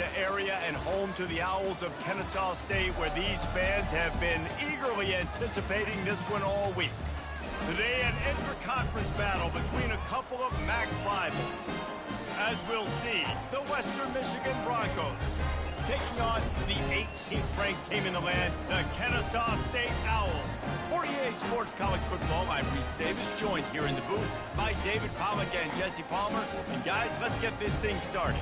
Mesa area and home to the Owls of Kennesaw State, where these fans have been eagerly anticipating this one all week. Today, an inter-conference battle between a couple of MAC rivals. As we'll see, the Western Michigan Broncos taking on the 18th ranked team in the land, the Kennesaw State Owls. For EA Sports College Football, I'm Reese Davis, joined here in the booth by David Pollack and Jesse Palmer. And guys, let's get this thing started.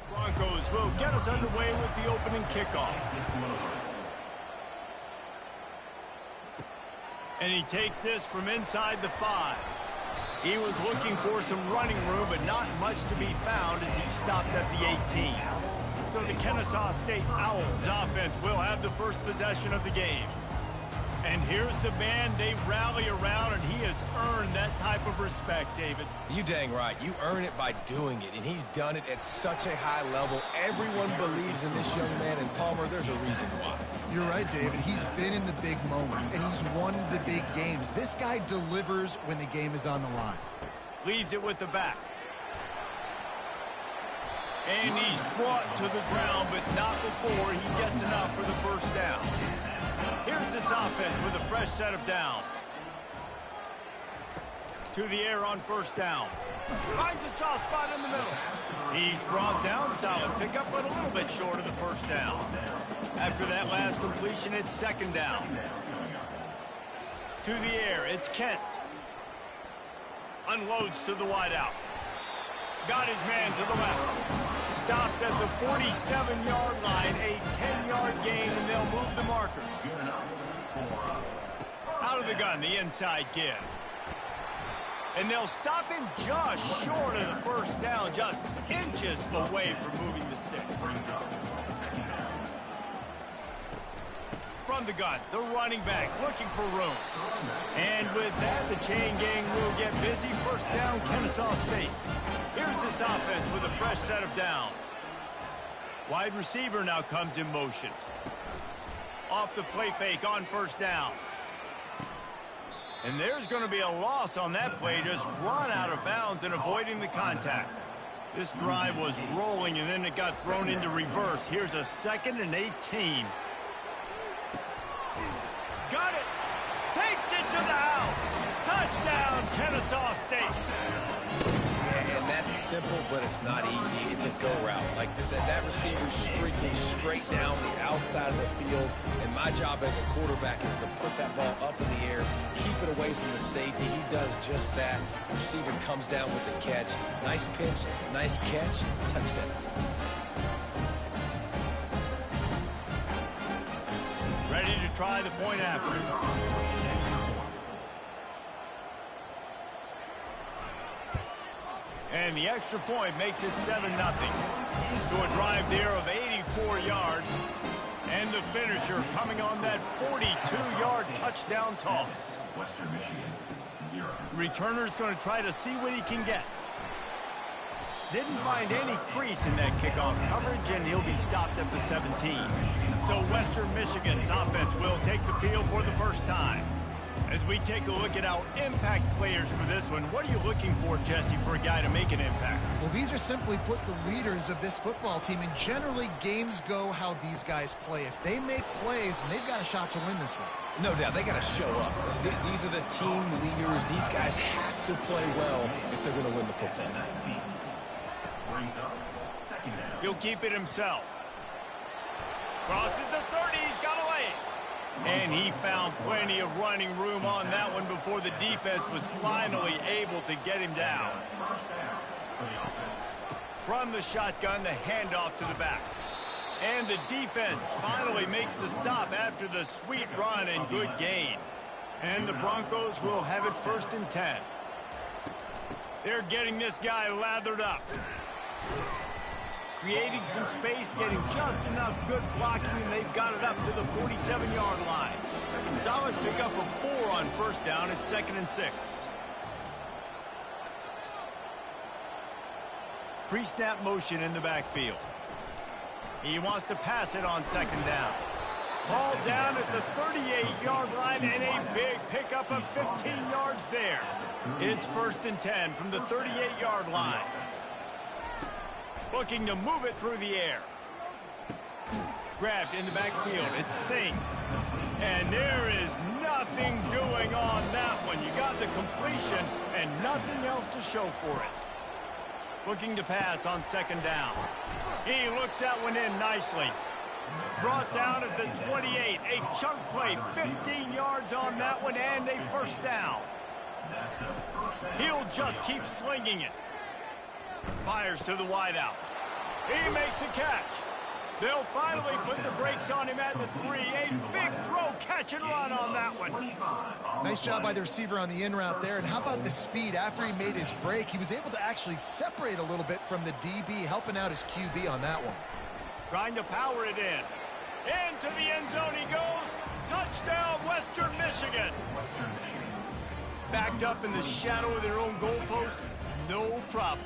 Broncos will get us underway with the opening kickoff. And he takes this from inside the 5. He was looking for some running room, but not much to be found as he stopped at the 18. So the Kennesaw State Owls offense will have the first possession of the game. And here's the man they rally around, and he has earned that type of respect, David. You dang right. You earn it by doing it, and he's done it at such a high level. Everyone believes in this young man, and Palmer, there's a reason why. You're right, David. He's been in the big moments, and he's won the big games. This guy delivers when the game is on the line. Leaves it with the back. And he's brought to the ground, but not before he gets enough for the first down. Here's this offense with a fresh set of downs. To the air on first down. Finds a soft spot in the middle. He's brought down, solid pickup, but a little bit short of the first down. After that last completion, it's second down. To the air, it's Kent. Unloads to the wideout. Got his man to the left. Stopped at the 47-yard line, a 10-yard gain, and they'll move the markers. Out of the gun, the inside give. And they'll stop him just short of the first down, just inches away from moving the sticks. From the gun, the running back looking for room. And with that, the chain gang will get busy. First down, Kennesaw State. Here's this offense with a fresh set of downs. Wide receiver now comes in motion. Off the play fake on first down. And there's going to be a loss on that play, just run out of bounds and avoiding the contact. This drive was rolling, and then it got thrown into reverse. Here's a 2nd and 18. Got it. Takes it to the house. Touchdown, Kennesaw State. And that's simple, but it's not easy. It's a go route. Like that receiver's streaking straight down the outside of the field. And my job as a quarterback is to put that ball up in the air, keep it away from the safety. He does just that. Receiver comes down with the catch. Nice pitch, nice catch, touchdown. Ready to try the point after. And the extra point makes it 7-0. To a drive there of 84 yards. And the finisher coming on that 42-yard touchdown toss. Returner's going to try to see what he can get. Didn't find any crease in that kickoff coverage, and he'll be stopped at the 17. So Western Michigan's offense will take the field for the first time. As we take a look at our impact players for this one, what are you looking for, Jesse, for a guy to make an impact? Well, these are simply put the leaders of this football team, and generally games go how these guys play. If they make plays, then they've got a shot to win this one. No doubt, they got to show up. These are the team leaders. These guys have to play well if they're going to win the football. He'll keep it himself. Crosses the 30, he's got a lane. And he found plenty of running room on that one before the defense was finally able to get him down. From the shotgun, the handoff to the back. And the defense finally makes the stop after the sweet run and good gain. And the Broncos will have it 1st and 10. They're getting this guy lathered up. Creating some space, getting just enough good blocking, and they've got it up to the 47-yard line. Solid pickup of 4 on first down. It's 2nd and 6. Pre-snap motion in the backfield. He wants to pass it on 2nd down. Ball down at the 38-yard line and a big pickup of 15 yards there. It's 1st and 10 from the 38-yard line. Looking to move it through the air. Grabbed in the backfield. It's St. And there is nothing doing on that one. You got the completion and nothing else to show for it. Looking to pass on 2nd down. He looks that one in nicely. Brought down at the 28. A chunk play, 15 yards on that one, and a 1st down. He'll just keep slinging it. Fires to the wideout. He makes a catch. They'll finally put the brakes on him at the 3. A big throw, catch and run on that one. Nice job by the receiver on the in route there. And how about the speed? After he made his break, he was able to actually separate a little bit from the DB, helping out his QB on that one. Trying to power it in. Into the end zone he goes. Touchdown, Western Michigan. Backed up in the shadow of their own goalpost, no problem.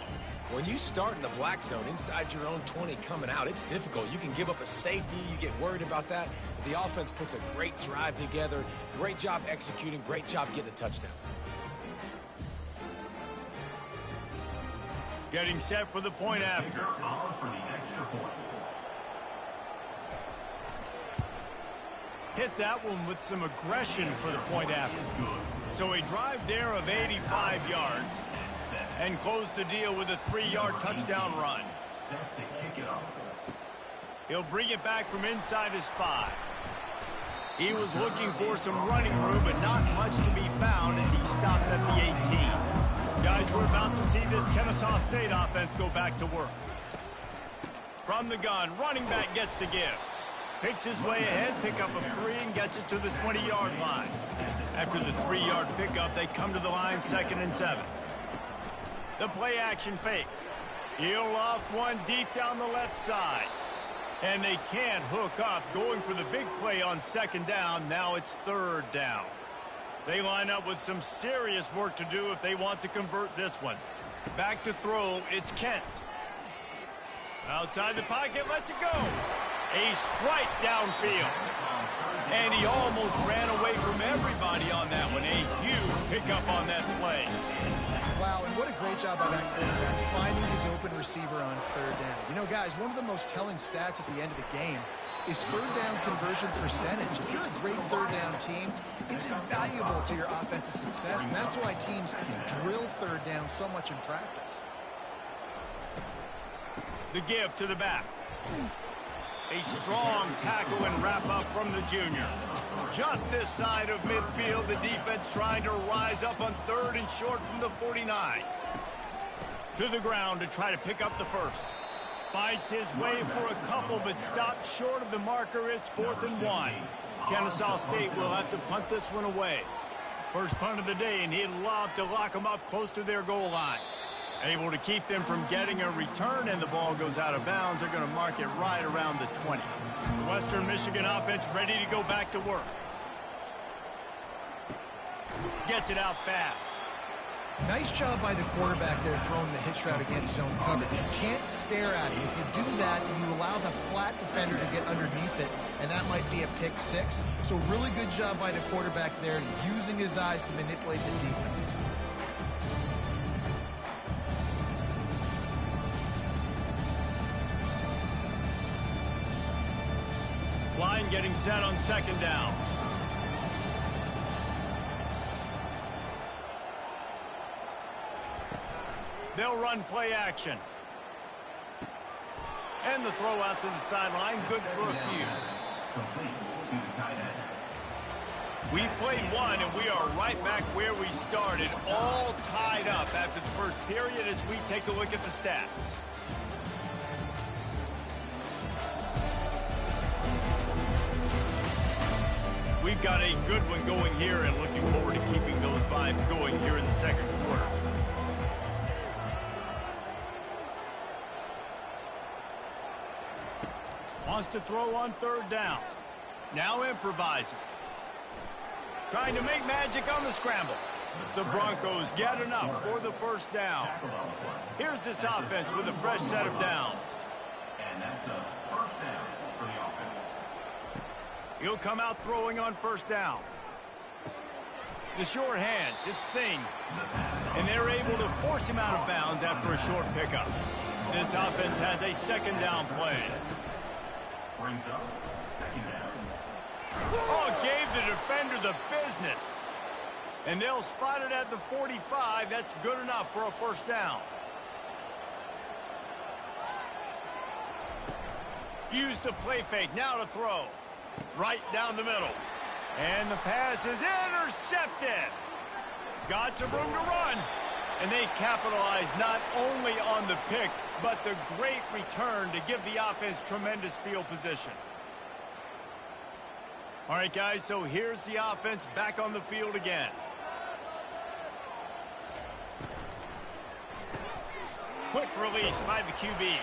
When you start in the black zone inside your own 20 coming out, it's difficult. You can give up a safety. You get worried about that. The offense puts a great drive together. Great job executing. Great job getting a touchdown. Getting set for the point after. Hit that one with some aggression for the point after. So a drive there of 85 yards. And close the deal with a 3-yard touchdown run. He'll bring it back from inside his 5. He was looking for some running room, but not much to be found as he stopped at the 18. Guys, we're about to see this Kennesaw State offense go back to work. From the gun, running back gets to give. Picks his way ahead, pickup of 3, and gets it to the 20-yard line. After the 3-yard pickup, they come to the line 2nd and 7. The play action fake. He'll loft one deep down the left side. And they can't hook up, going for the big play on 2nd down. Now it's 3rd down. They line up with some serious work to do if they want to convert this one. Back to throw, it's Kent. Outside the pocket, lets it go. A strike downfield. And he almost ran away from everybody on that one. A huge pickup on that play. Wow, and what a great job by that quarterback, finding his open receiver on 3rd down. You know, guys, one of the most telling stats at the end of the game is 3rd down conversion percentage. If you're a great 3rd down team, it's invaluable to your offensive success, and that's why teams drill 3rd down so much in practice. The give to the back. A strong tackle and wrap up from the junior. Just this side of midfield, the defense trying to rise up on 3rd and short from the 49. To the ground to try to pick up the 1st. Fights his way for a couple, but stopped short of the marker. It's 4th and 1. Kennesaw State will have to punt this one away. First punt of the day, and he'd love to lock them up close to their goal line. Able to keep them from getting a return, and the ball goes out of bounds. They're going to mark it right around the 20. The Western Michigan offense ready to go back to work. Gets it out fast. Nice job by the quarterback there throwing the hitch route against zone coverage. You can't stare at it. If you do that, you allow the flat defender to get underneath it, and that might be a pick 6. So really good job by the quarterback there, using his eyes to manipulate the defense. Line getting set on 2nd down. They'll run play action. And the throw out to the sideline, good for a few. We played one, and we are right back where we started, all tied up after the first period as we take a look at the stats. We've got a good one going here and looking forward to keeping those vibes going here in the 2nd quarter. Wants to throw on 3rd down. Now improvising. Trying to make magic on the scramble. The Broncos get enough for the 1st down. Here's this offense with a fresh set of downs. And that's a 1st down for the offense. He'll come out throwing on first down. The short hands, it's Sing. And they're able to force him out of bounds after a short pickup. This offense has a second down play. Brings up second down. Oh, gave the defender the business. And they'll spot it at the 45. That's good enough for a first down. Use the play fake, now to throw. Right down the middle. And the pass is intercepted. Got some room to run. And they capitalize not only on the pick, but the great return to give the offense tremendous field position. All right, guys, so here's the offense back on the field again. Quick release by the QB.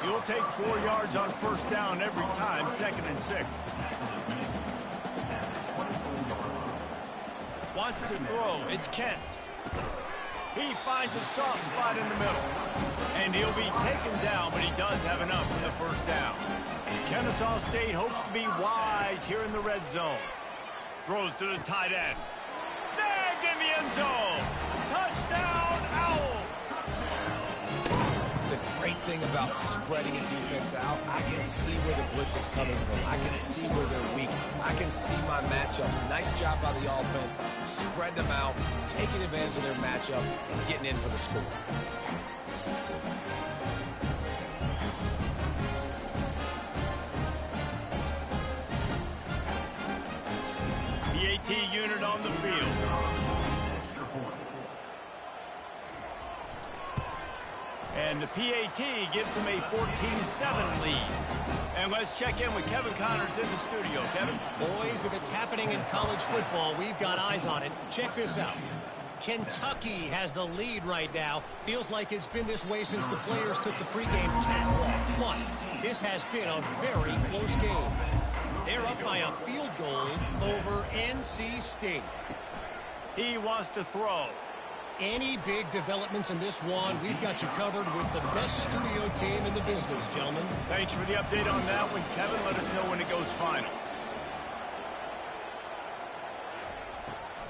You'll take 4 yards on first down every time, 2nd and 6. Wants to throw. It's Kent. He finds a soft spot in the middle. And he'll be taken down, but he does have enough for the first down. Kennesaw State hopes to be wise here in the red zone. Throws to the tight end. Snagged in the end zone. Touchdown, Owls. The great thing about spreading a defense out, I can see where the blitz is coming from. I can see where they're weak. I can see my matchups. Nice job by the offense. Spread them out, taking advantage of their matchup, and getting in for the score. The AT unit on the field. And the PAT gives them a 14-7 lead. And let's check in with Kevin Connors in the studio. Kevin? Boys, if it's happening in college football, we've got eyes on it. Check this out. Kentucky has the lead right now. Feels like it's been this way since the players took the pregame catwalk. But this has been a very close game. They're up by a field goal over NC State. He wants to throw. Any big developments in this one, we've got you covered with the best studio team in the business, gentlemen. Thanks for the update on that one, Kevin. Let us know when it goes final.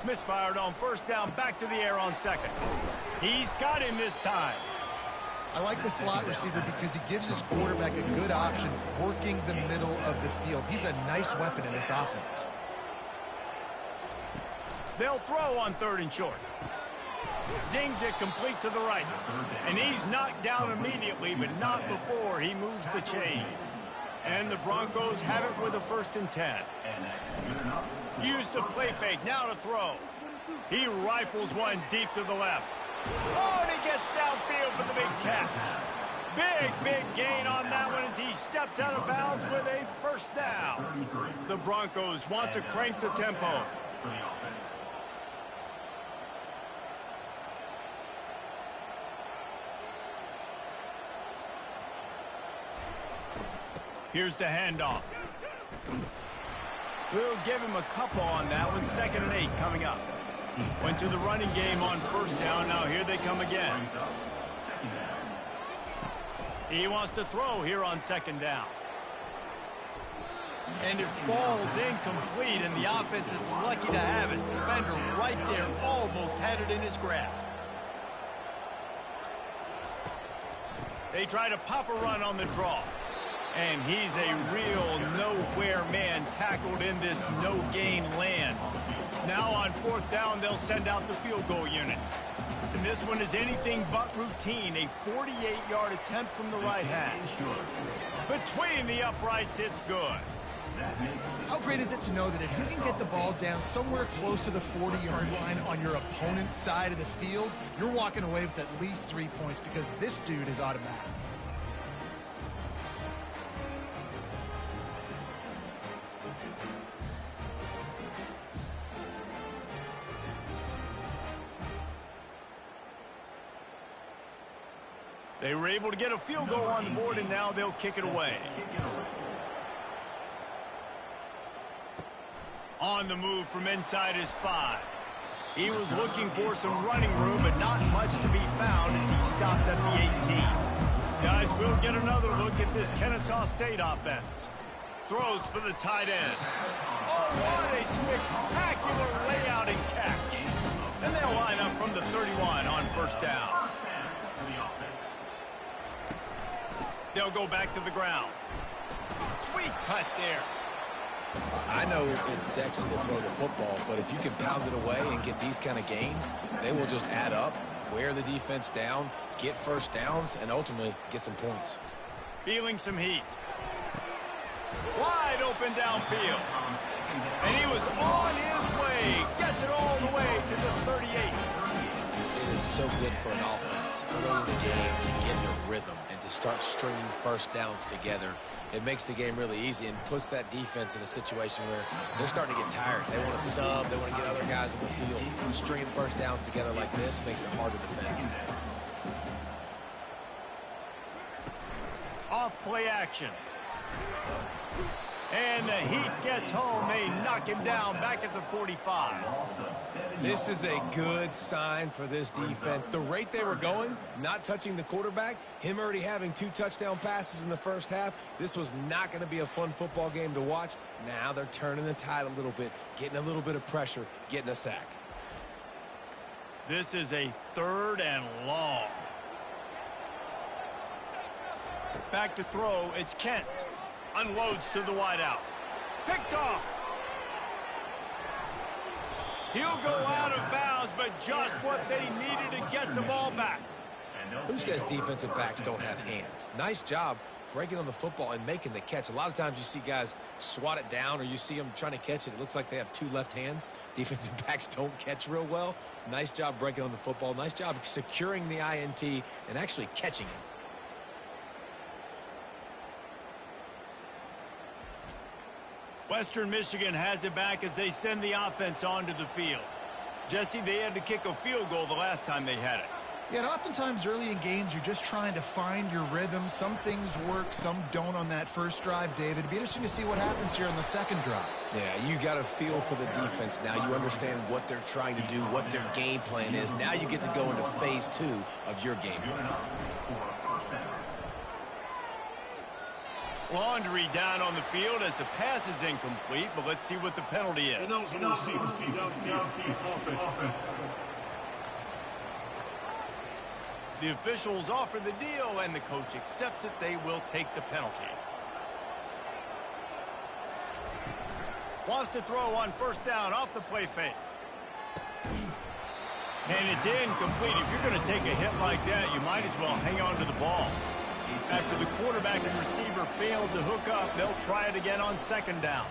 Misfired on first down, back to the air on second. He's got him this time. I like the slot receiver because he gives his quarterback a good option working the middle of the field. He's a nice weapon in this offense. They'll throw on 3rd and short. Zings it complete to the right. And he's knocked down immediately, but not before he moves the chains. And the Broncos have it with a 1st and 10. Use the play fake, now to throw. He rifles one deep to the left. Oh, and he gets downfield for the big catch. Big gain on that one as he steps out of bounds with a first down. The Broncos want to crank the tempo. Here's the handoff. We'll give him a couple on that one. 2nd and 8 coming up. Went to the running game on first down. Now here they come again. He wants to throw here on 2nd down. And it falls incomplete, and the offense is lucky to have it. Defender right there almost had it in his grasp. They try to pop a run on the draw. And he's a real nowhere man tackled in this no-gain land. Now on 4th down, they'll send out the field goal unit. And this one is anything but routine. A 48-yard attempt from the right hash. Between the uprights, it's good. How great is it to know that if you can get the ball down somewhere close to the 40-yard line on your opponent's side of the field, you're walking away with at least 3 points because this dude is automatic. They were able to get a field goal on the board, and now they'll kick it away. On the move from inside his 5. He was looking for some running room, but not much to be found as he stopped at the 18. Guys, we'll get another look at this Kennesaw State offense. throws for the tight end. Oh, what a spectacular layout and catch. And they'll line up from the 31 on first down. They'll go back to the ground. Sweet cut there. I know it's sexy to throw the football, but if you can pound it away and get these kind of gains, they will just add up, wear the defense down, get first downs, and ultimately get some points. Feeling some heat. Wide open downfield. And he was on his way. Gets it all the way to the 38. It is so good for an offense early in the game to get in a rhythm and to start stringing first downs together. It makes the game really easy and puts that defense in a situation where they're starting to get tired. They want to sub. They want to get other guys in the field. Stringing first downs together like this makes it hard to defend. Off play action. And the heat gets home. They knock him down back at the 45. This is a good sign for this defense. The rate they were going, not touching the quarterback, him already having 2 touchdown passes in the first half, this was not going to be a fun football game to watch. Now they're turning the tide a little bit, getting a little bit of pressure, getting a sack. This is a 3rd and long. Back to throw, it's Kent. Unloads to the wideout. Picked off. He'll go out of bounds, but just what they needed to get the ball back. Who says defensive backs don't have hands? Nice job breaking on the football and making the catch. A lot of times you see guys swat it down or you see them trying to catch it. It looks like they have 2 left hands. Defensive backs don't catch real well. Nice job breaking on the football. Nice job securing the INT and actually catching it. Western Michigan has it back as they send the offense onto the field. Jesse, they had to kick a field goal the last time they had it. Yeah, and oftentimes early in games, you're just trying to find your rhythm. Some things work, some don't on that first drive, David. It'd be interesting to see what happens here on the second drive. Yeah, you got a feel for the defense now. You understand what they're trying to do, what their game plan is. Now you get to go into phase 2 of your game plan. Laundry down on the field as the pass is incomplete, but let's see what the penalty is. The officials offer the deal, and the coach accepts it. They will take the penalty. Wants to throw on first down off the play fake. And it's incomplete. If you're going to take a hit like that, you might as well hang on to the ball. After the quarterback and receiver failed to hook up, they'll try it again on second down.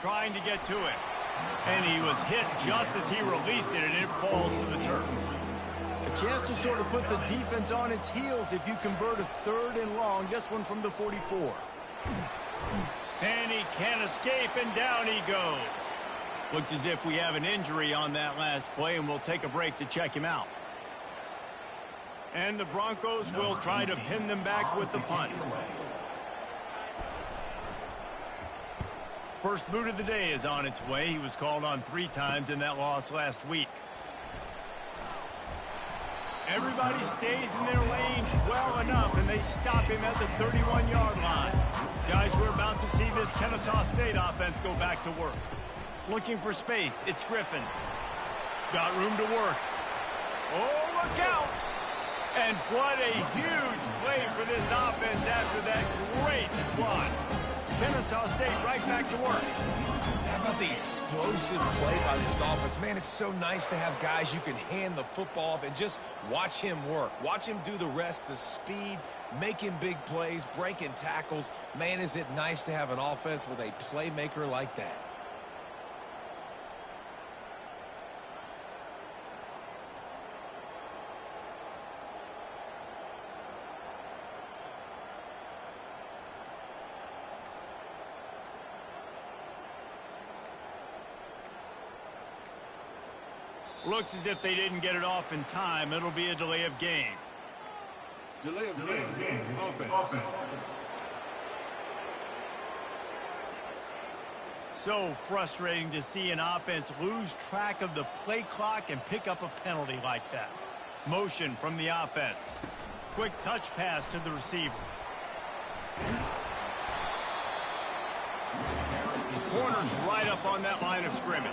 Trying to get to it. And he was hit just as he released it, and it falls to the turf. A chance to sort of put the defense on its heels if you convert a 3rd and long, this one from the 44. And he can't escape, and down he goes. Looks as if we have an injury on that last play, and we'll take a break to check him out. And the Broncos will try to pin them back with the punt. First boot of the day is on its way. He was called on 3 times in that loss last week. Everybody stays in their lanes well enough, and they stop him at the 31-yard line. Guys, we're about to see this Kennesaw State offense go back to work. Looking for space, it's Griffin. Got room to work. Oh, look out! And what a huge play for this offense after that great run. Kennesaw State right back to work. How about the explosive play by this offense? Man, it's so nice to have guys you can hand the football off and just watch him work. Watch him do the rest, the speed, making big plays, breaking tackles. Man, is it nice to have an offense with a playmaker like that. Looks as if they didn't get it off in time. It'll be a delay of game. Delay of game. Offense. So frustrating to see an offense lose track of the play clock and pick up a penalty like that. Motion from the offense. Quick touch pass to the receiver. corner's right up on that line of scrimmage.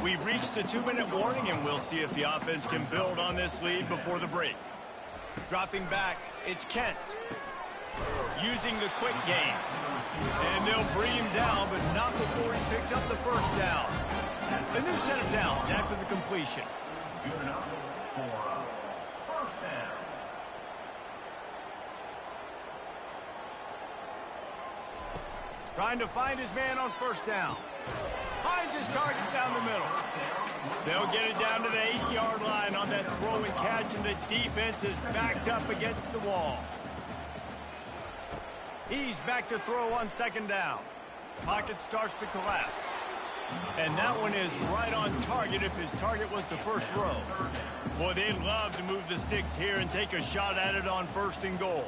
We've reached the 2-minute warning, and we'll see if the offense can build on this lead before the break. Dropping back, it's Kent. Using the quick game. And they'll bring him down, but not before he picks up the first down. A new set of downs after the completion. Good enough for first down. Trying to find his man on first down. Finds his target down the middle. They'll get it down to the 8-yard line on that throw and catch, and the defense is backed up against the wall. He's back to throw on second down. Pocket starts to collapse. And that one is right on target if his target was the first row. Boy, they'd love to move the sticks here and take a shot at it on first and goal.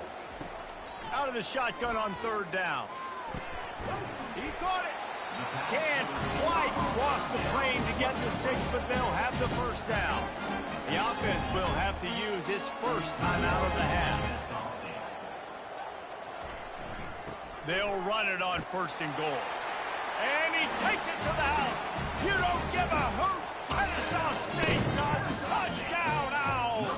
Out of the shotgun on third down. He caught it. Can't quite cross the plane to get the 6, but they'll have the first down. The offense will have to use its first time out of the half. They'll run it on first and goal. And he takes it to the house. You don't give a hoot. Kennesaw State does. Touchdown, Owls.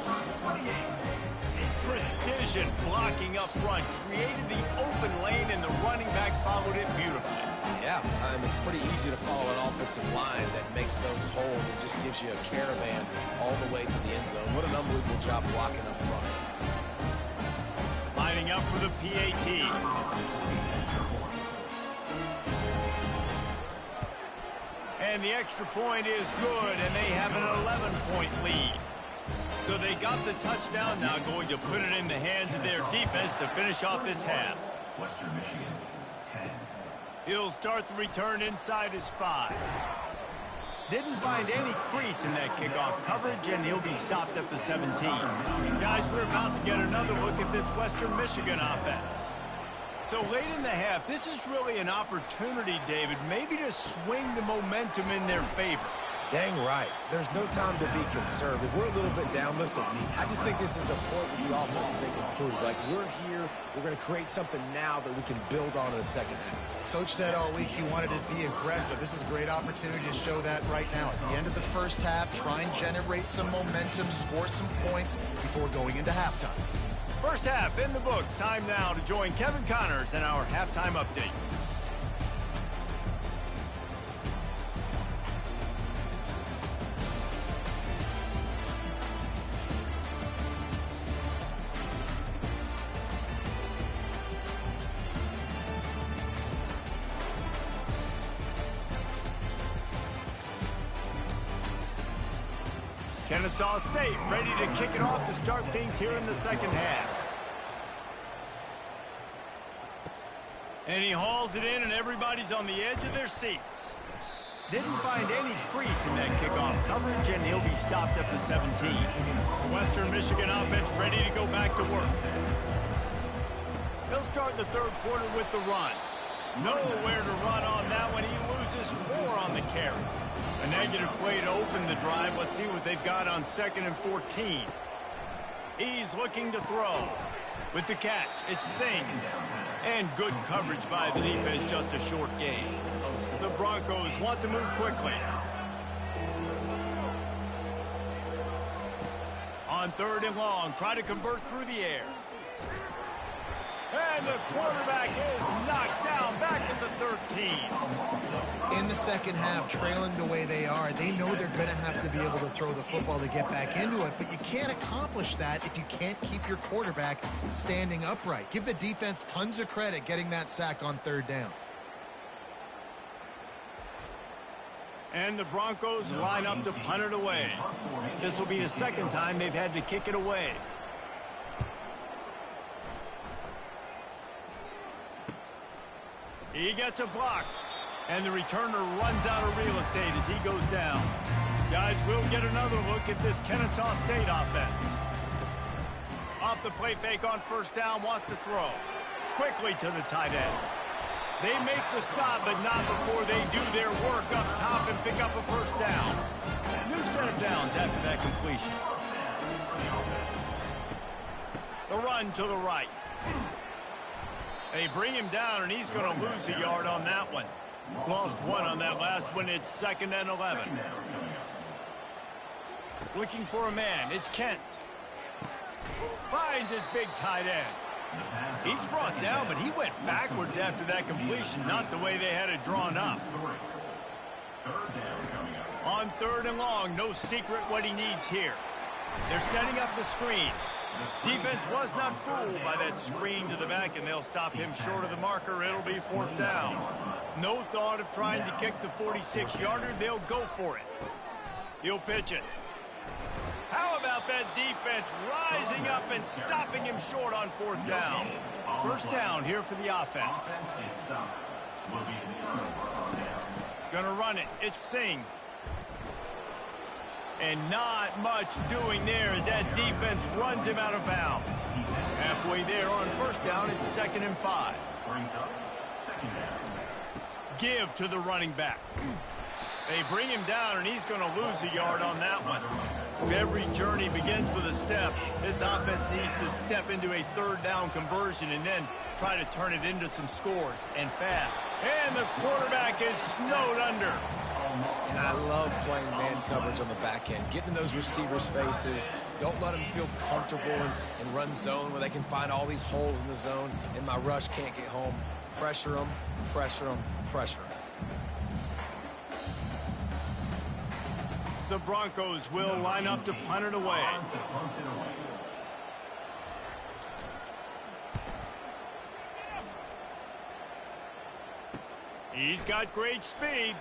Precision blocking up front created the open lane, and the running back followed it beautifully. Yeah, it's pretty easy to follow an offensive line that makes those holes and just gives you a caravan all the way to the end zone. What an unbelievable job blocking up front. Lining up for the PAT. And the extra point is good, and they have an 11-point lead. So they got the touchdown, now going to put it in the hands of their defense to finish off this half. Western Michigan, 10. He'll start the return inside his 5. Didn't find any crease in that kickoff coverage, and he'll be stopped at the 17. Guys, we're about to get another look at this Western Michigan offense. So late in the half, this is really an opportunity, David, maybe to swing the momentum in their favor. Dang right. There's no time to be concerned. If we're a little bit down, listen, I just think this is a point with the offense that they can prove. Like, we're here, we're going to create something now that we can build on in the second half. Coach said all week he wanted to be aggressive. This is a great opportunity to show that right now. At the end of the first half, try and generate some momentum, score some points before going into halftime. First half in the books. Time now to join Kevin Connors in our halftime update. Kennesaw State ready to kick it off to start things here in the second half. And he hauls it in, and everybody's on the edge of their seats. Didn't find any crease in that kickoff coverage, and he'll be stopped at the 17. The Western Michigan offense ready to go back to work. He'll start the third quarter with the run. Nowhere to run on that one. He loses 4 on the carry. A negative play to open the drive. Let's see what they've got on 2nd and 14. He's looking to throw. With the catch, it's Sing. And good coverage by the defense, just a short gain. The Broncos want to move quickly. On 3rd and long, try to convert through the air. And the quarterback is knocked down back at the 13. In the second half, trailing the way they are, they know they're going to have to be able to throw the football to get back into it, but you can't accomplish that if you can't keep your quarterback standing upright. Give the defense tons of credit getting that sack on 3rd down. And the Broncos line up to punt it away. This will be the second time they've had to kick it away. He gets a block, and the returner runs out of real estate as he goes down. Guys, we'll get another look at this Kennesaw State offense. Off the play fake on 1st down, wants to throw. Quickly to the tight end. They make the stop, but not before they do their work up top and pick up a 1st down. New set of downs after that completion. The run to the right. They bring him down, and he's going to lose a yard on that one. Lost one on that last one. It's 2nd and 11. Looking for a man. It's Kent. Finds his big tight end. He's brought down, but he went backwards after that completion, not the way they had it drawn up. On 3rd and long, no secret what he needs here. They're setting up the screen. Defense was not fooled by that screen to the back, and they'll stop him short of the marker. It'll be 4th down. No thought of trying to kick the 46-yarder. They'll go for it. He'll pitch it. How about that defense rising up and stopping him short on 4th down? 1st down here for the offense. Gonna run it. It's Sing. And not much doing there as that defense runs him out of bounds. Halfway there on 1st down, it's 2nd and 5. Give to the running back. They bring him down, and he's going to lose a yard on that one. Every journey begins with a step. This offense needs to step into a 3rd down conversion and then try to turn it into some scores, and fast. And the quarterback is snowed under. And I love playing man coverage on the back end, getting in those receivers' faces. Don't let them feel comfortable and run zone where they can find all these holes in the zone, and my rush can't get home. Pressure them, pressure them, pressure them. The Broncos will line up to punt it away. He's got great speed.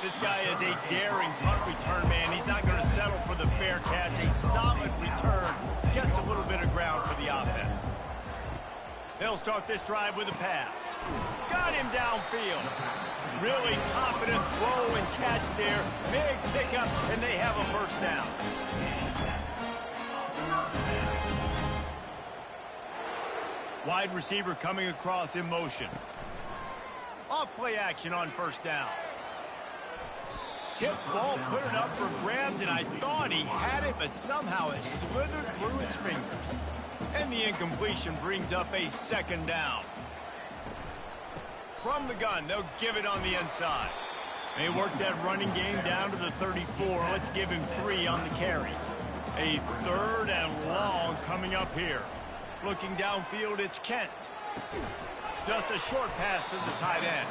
This guy is a daring punt return man. He's not going to settle for the fair catch. A solid return. Gets a little bit of ground for the offense. They'll start this drive with a pass. Got him downfield. Really confident throw and catch there. Big pickup, and they have a 1st down. Wide receiver coming across in motion. Off play action on 1st down. Tip ball, put it up for grabs, and I thought he had it, but somehow it slithered through his fingers. And the incompletion brings up a 2nd down. From the gun, they'll give it on the inside. They work that running game down to the 34. Let's give him 3 on the carry. A 3rd and long coming up here. Looking downfield, it's Kent. Just a short pass to the tight end.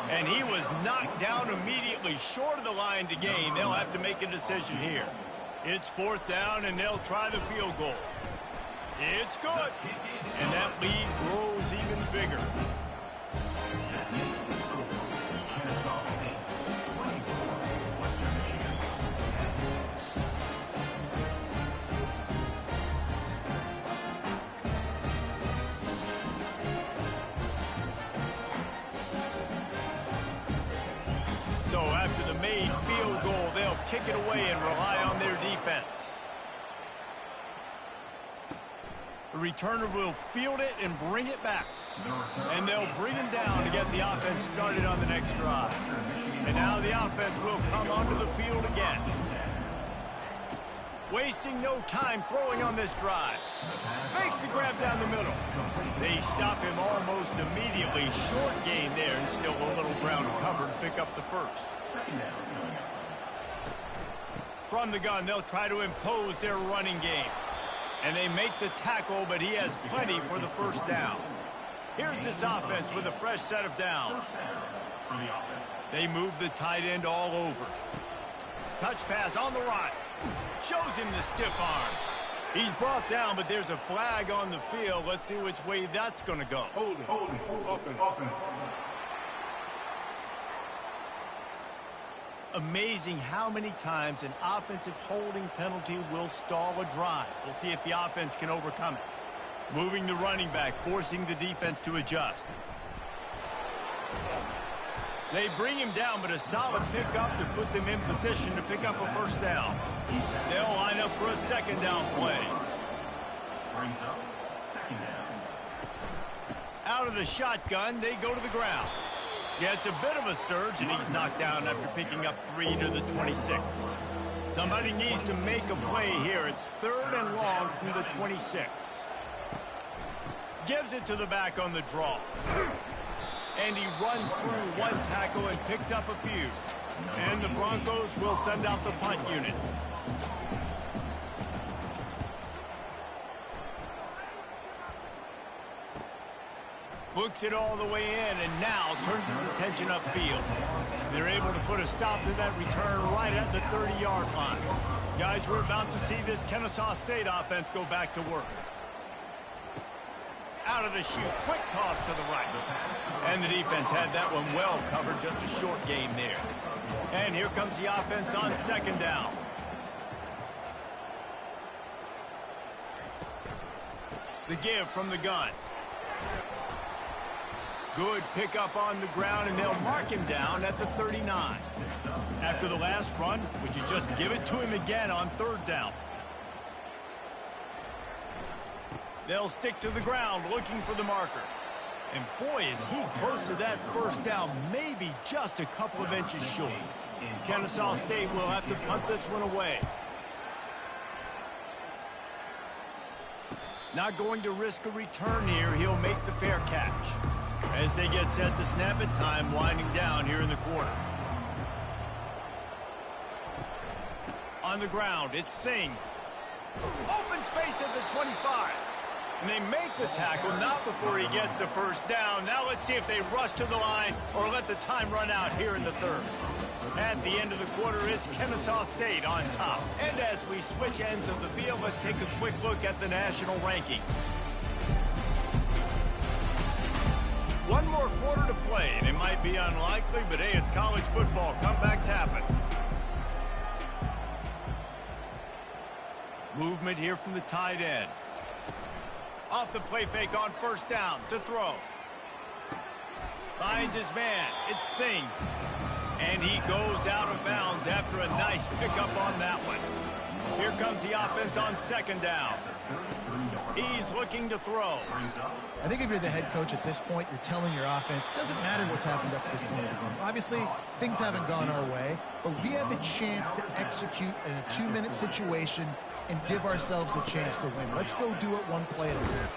And he was knocked down immediately short of the line to gain. They'll have to make a decision here. It's 4th down, and they'll try the field goal. It's good. And that lead grows even bigger. So after the made field goal, they'll kick it away and rely on their defense. The returner will field it and bring it back. And they'll bring him down to get the offense started on the next drive. And now the offense will come onto the field again. Wasting no time throwing on this drive. Makes the grab down the middle. They stop him almost immediately. Short gain there, and still a little ground cover to pick up the 1st. From the gun, they'll try to impose their running game. And they make the tackle, but he has plenty for the 1st down. Here's this offense with a fresh set of downs. They move the tight end all over. Touch pass on the right. Shows him the stiff arm. He's brought down, but there's a flag on the field. Let's see which way that's going to go. Holding. Offense. Amazing how many times an offensive holding penalty will stall a drive. We'll see if the offense can overcome it. Moving the running back, forcing the defense to adjust. They bring him down, but a solid pickup to put them in position to pick up a 1st down. They'll line up for a 2nd down play. Out of the shotgun, they go to the ground. Yeah, it's a bit of a surge, and he's knocked down after picking up 3 to the 26. Somebody needs to make a play here. It's 3rd and long from the 26. Gives it to the back on the draw. And he runs through one tackle and picks up a few. And the Broncos will send out the punt unit. Looks it all the way in and now turns his attention upfield. They're able to put a stop to that return right at the 30-yard line. Guys, we're about to see this Kennesaw State offense go back to work. Out of the chute, quick toss to the right. And the defense had that one well covered, just a short game there. And here comes the offense on second down. The give from the gun. Good pickup on the ground, and they'll mark him down at the 39. After the last run, would you just give it to him again on third down? They'll stick to the ground looking for the marker. And boy, is he close to that first down, maybe just a couple of inches short. Kennesaw State will have to punt this one away. Not going to risk a return here. He'll make the fair catch. As they get set to snap it, time winding down here in the quarter. On the ground, it's Sing. Open space at the 25. And they make the tackle, not before he gets the first down. Now let's see if they rush to the line or let the time run out here in the third. At the end of the quarter, it's Kennesaw State on top. And as we switch ends of the field, let's take a quick look at the national rankings. One more quarter to play, and it might be unlikely, but hey, it's college football. Comebacks happen. Movement here from the tight end. Off the play fake on first down to throw. Finds his man. It's Sing. And he goes out of bounds after a nice pickup on that one. Here comes the offense on second down. He's looking to throw. I think if you're the head coach at this point, you're telling your offense, it doesn't matter what's happened up to this point of the game. Obviously, things haven't gone our way, but we have a chance to execute in a 2-minute situation and give ourselves a chance to win. Let's go do it one play at a time.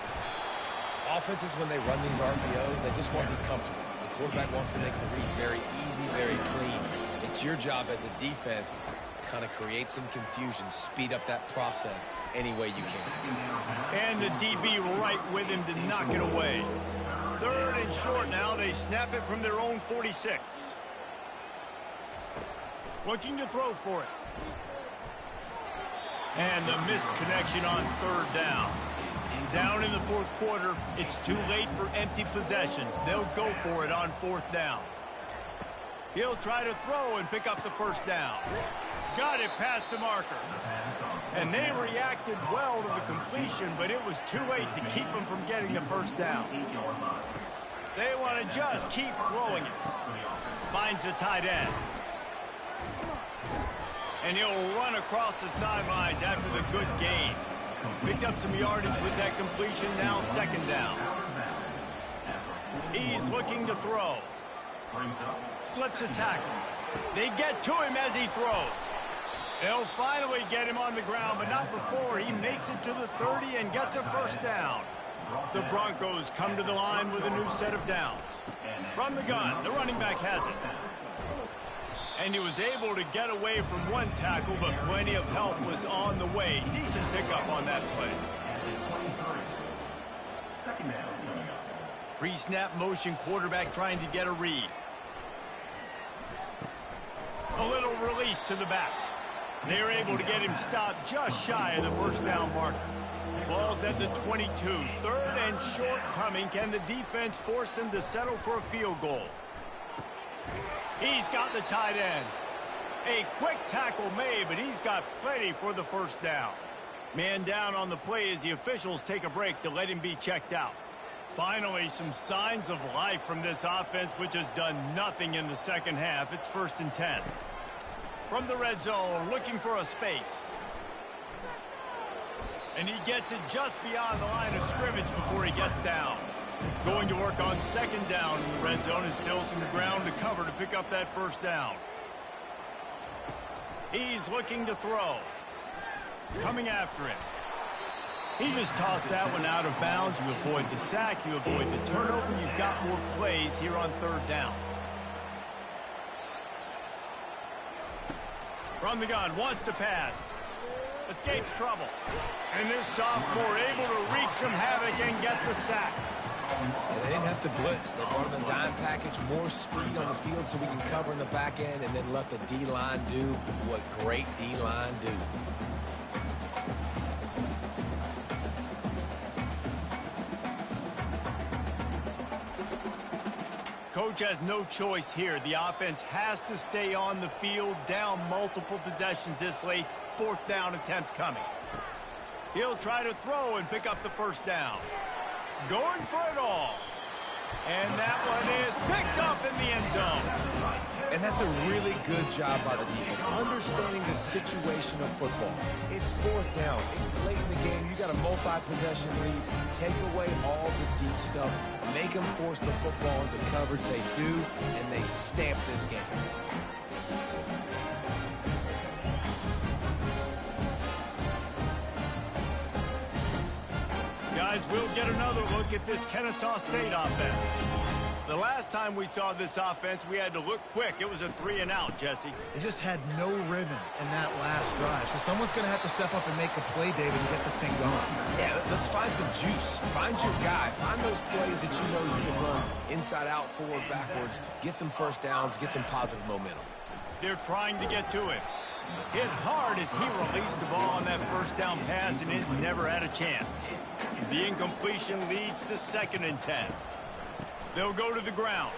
Offenses, when they run these RPOs, they just want to be comfortable. The quarterback wants to make the read very easy, very clean. It's your job as a defense to kind of create some confusion, speed up that process any way you can. And the DB right with him to knock it away. Third and short now. They snap it from their own 46. Looking to throw for it. And the misconnection on third down. Down in the fourth quarter, it's too late for empty possessions. They'll go for it on fourth down. He'll try to throw and pick up the first down. Got it past the marker. And they reacted well to the completion, but it was too late to keep them from getting the first down. They want to just keep throwing it. Finds the tight end. And he'll run across the sidelines after the good gain. Picked up some yardage with that completion, now second down. He's looking to throw. Slips a tackle. They get to him as he throws. They'll finally get him on the ground, but not before he makes it to the 30 and gets a first down. The Broncos come to the line with a new set of downs. From the gun, the running back has it. And he was able to get away from one tackle, but plenty of help was on the way. Decent pickup on that play. Pre-snap motion, quarterback trying to get a read. A little release to the back. They're able to get him stopped just shy of the first down marker. Ball's at the 22. Third and short coming. Can the defense force him to settle for a field goal? He's got the tight end. A quick tackle made, but he's got plenty for the first down. Man down on the play as the officials take a break to let him be checked out. Finally, some signs of life from this offense, which has done nothing in the second half. It's 1st and 10. From the red zone, looking for a space. And he gets it just beyond the line of scrimmage before he gets down. Going to work on second down in the red zone and still some ground to cover to pick up that first down. He's looking to throw. Coming after him. He just tossed that one out of bounds. You avoid the sack, you avoid the turnover. You've got more plays here on third down. From the gun, wants to pass. Escapes trouble. And this sophomore able to wreak some havoc and get the sack. And they didn't have to blitz. They brought in the dime package, more speed on the field so we can cover in the back end and then let the D-line do what great D-line do. Coach has no choice here. The offense has to stay on the field, down multiple possessions this late. Fourth down attempt coming. He'll try to throw and pick up the first down. Going for it all. And that one is picked up in the end zone. And that's a really good job by the defense, understanding the situation of football. It's fourth down. It's late in the game. You got a multi-possession lead. Take away all the deep stuff. Make them force the football into coverage. They do, and they stamp this game. Guys, we'll get another look at this Kennesaw State offense. The last time we saw this offense, we had to look quick. It was a 3-and-out, Jesse. They just had no rhythm in that last drive. So someone's going to have to step up and make a play, David, and get this thing going. Yeah, let's find some juice. Find your guy. Find those plays that you know you can run inside out, forward, backwards. Get some first downs. Get some positive momentum. They're trying to get to him. Hit hard as he released the ball on that first down pass, and it never had a chance. The incompletion leads to 2nd and 10. They'll go to the ground,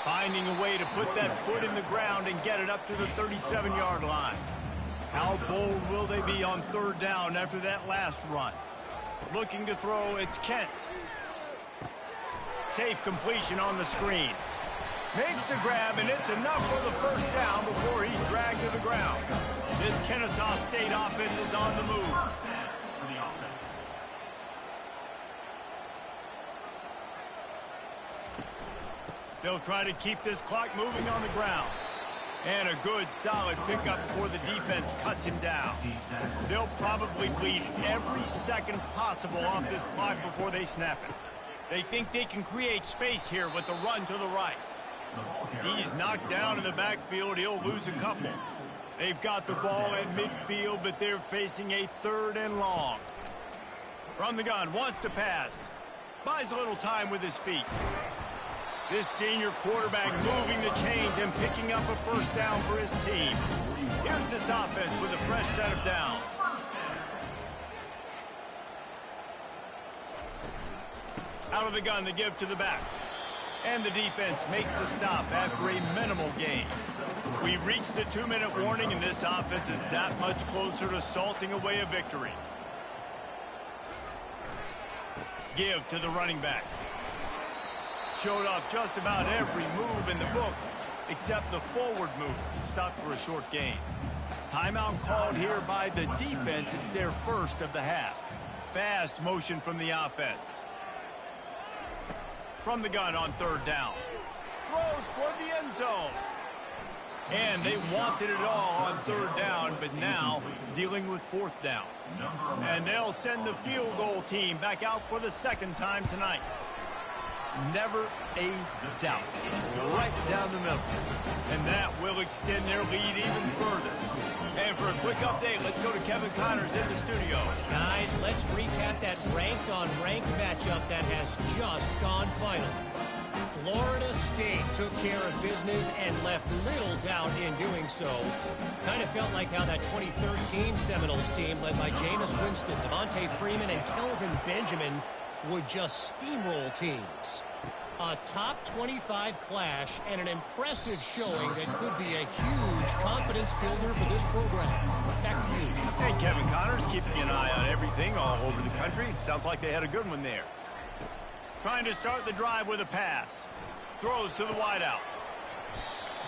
finding a way to put that foot in the ground and get it up to the 37-yard line. How bold will they be on third down after that last run? Looking to throw, it's Kent. Safe completion on the screen. Makes the grab, and it's enough for the first down before he's dragged to the ground. This Kennesaw State offense is on the move. They'll try to keep this clock moving on the ground. And a good, solid pickup before the defense cuts him down. They'll probably bleed every second possible off this clock before they snap it. They think they can create space here with a run to the right. He's knocked down in the backfield. He'll lose a couple. They've got the ball at midfield, but they're facing a 3rd and long. From the gun, wants to pass. Buys a little time with his feet. This senior quarterback moving the chains and picking up a first down for his team. Here's this offense with a fresh set of downs. Out of the gun to give to the back. And the defense makes the stop after a minimal gain. We've reached the 2-minute warning, and this offense is that much closer to salting away a victory. Give to the running back. Showed off just about every move in the book except the forward move. Stopped for a short gain. Timeout called here by the defense. It's their first of the half. Fast motion from the offense. From the gun on third down. Throws toward the end zone. And they wanted it all on third down, but now dealing with fourth down. And they'll send the field goal team back out for the 2nd time tonight. Never a doubt. Right down the middle. And that will extend their lead even further. And for a quick update, let's go to Kevin Connors in the studio. Guys, let's recap that ranked-on-ranked matchup that has just gone final. Florida State took care of business and left little doubt in doing so. Kind of felt like how that 2013 Seminoles team led by Jameis Winston, Devontae Freeman, and Kelvin Benjamin would just steamroll teams. A top 25 clash and an impressive showing that could be a huge confidence builder for this program. Back to you. Hey, Kevin Connors, keeping an eye on everything all over the country. Sounds like they had a good one there. Trying to start the drive with a pass. Throws to the wideout.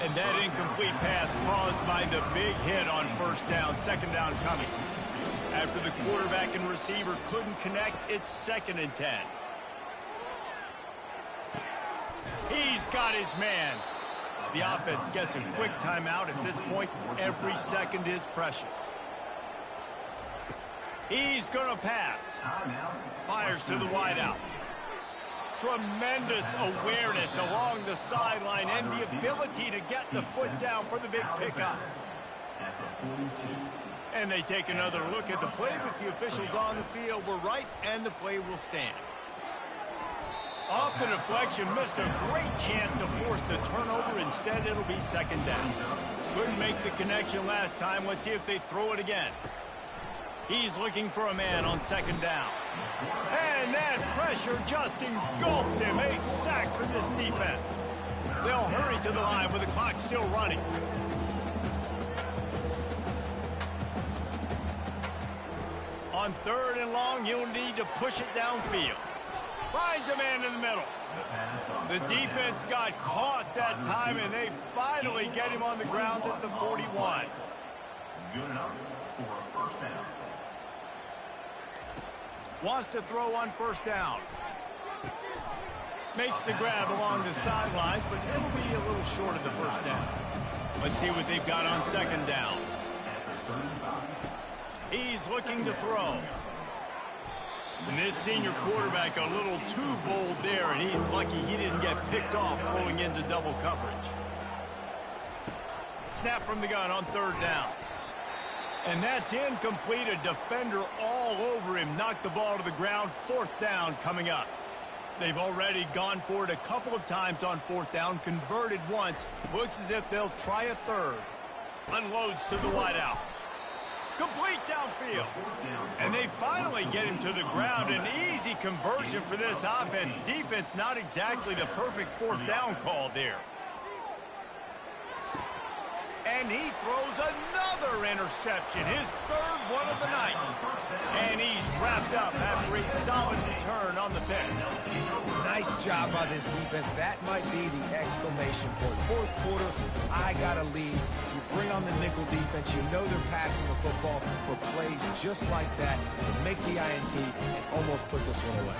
And that incomplete pass caused by the big hit on first down. 2nd down coming. After the quarterback and receiver couldn't connect, it's 2nd and 10. He's got his man. The offense gets a quick timeout. At this point, every second is precious. He's going to pass. Fires to the wideout. Tremendous awareness along the sideline and the ability to get the foot down for the big pickup. And they take another look at the play, but the officials on the field were right, and the play will stand. Off the deflection, missed a great chance to force the turnover. Instead, it'll be second down. Couldn't make the connection last time. Let's see if they throw it again. He's looking for a man on second down. And that pressure just engulfed him. A sack for this defense. They'll hurry to the line with the clock still running. On third and long, you'll need to push it downfield. Finds a man in the middle. The defense got caught that time, and they finally get him on the ground at the 41. Good enough for a first down. Wants to throw on first down. Makes the grab along the sidelines, but it'll be a little short of the first down. Let's see what they've got on second down. He's looking to throw. And this senior quarterback a little too bold there, and he's lucky he didn't get picked off throwing into double coverage. Snap from the gun on third down. And that's incomplete. A defender all over him. Knocked the ball to the ground. Fourth down coming up. They've already gone for it a couple of times on fourth down. Converted once. Looks as if they'll try a third. Unloads to the wideout. Complete downfield. And they finally get him to the ground. An easy conversion for this offense. Defense not exactly the perfect fourth down call there. And he throws another interception, his third one of the night. And he's wrapped up after a solid return on the pick. Nice job by this defense. That might be the exclamation point. Fourth quarter, I got a lead. You bring on the nickel defense. You know they're passing the football for plays just like that to make the INT and almost put this one away.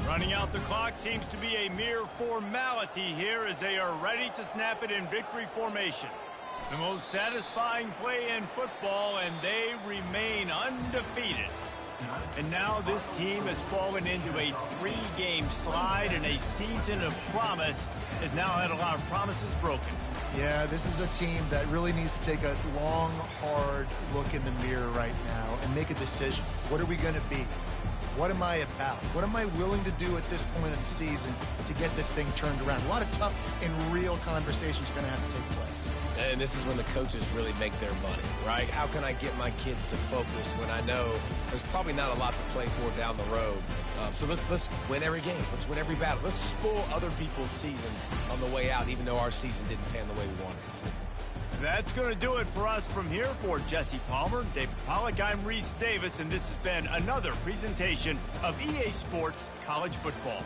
Running out the clock seems to be a mere formality here as they are ready to snap it in victory formation. The most satisfying play in football, and they remain undefeated. And now this team has fallen into a 3-game slide, and a season of promise has now had a lot of promises broken. Yeah, this is a team that really needs to take a long, hard look in the mirror right now and make a decision. What are we going to be? What am I about? What am I willing to do at this point of the season to get this thing turned around? A lot of tough and real conversations are going to have to take place. And this is when the coaches really make their money, right? How can I get my kids to focus when I know there's probably not a lot to play for down the road? So let's win every game. Let's win every battle. Let's spoil other people's seasons on the way out, even though our season didn't pan the way we wanted it to. That's going to do it for us from here. For Jesse Palmer, David Pollack, I'm Reese Davis, and this has been another presentation of EA Sports College Football.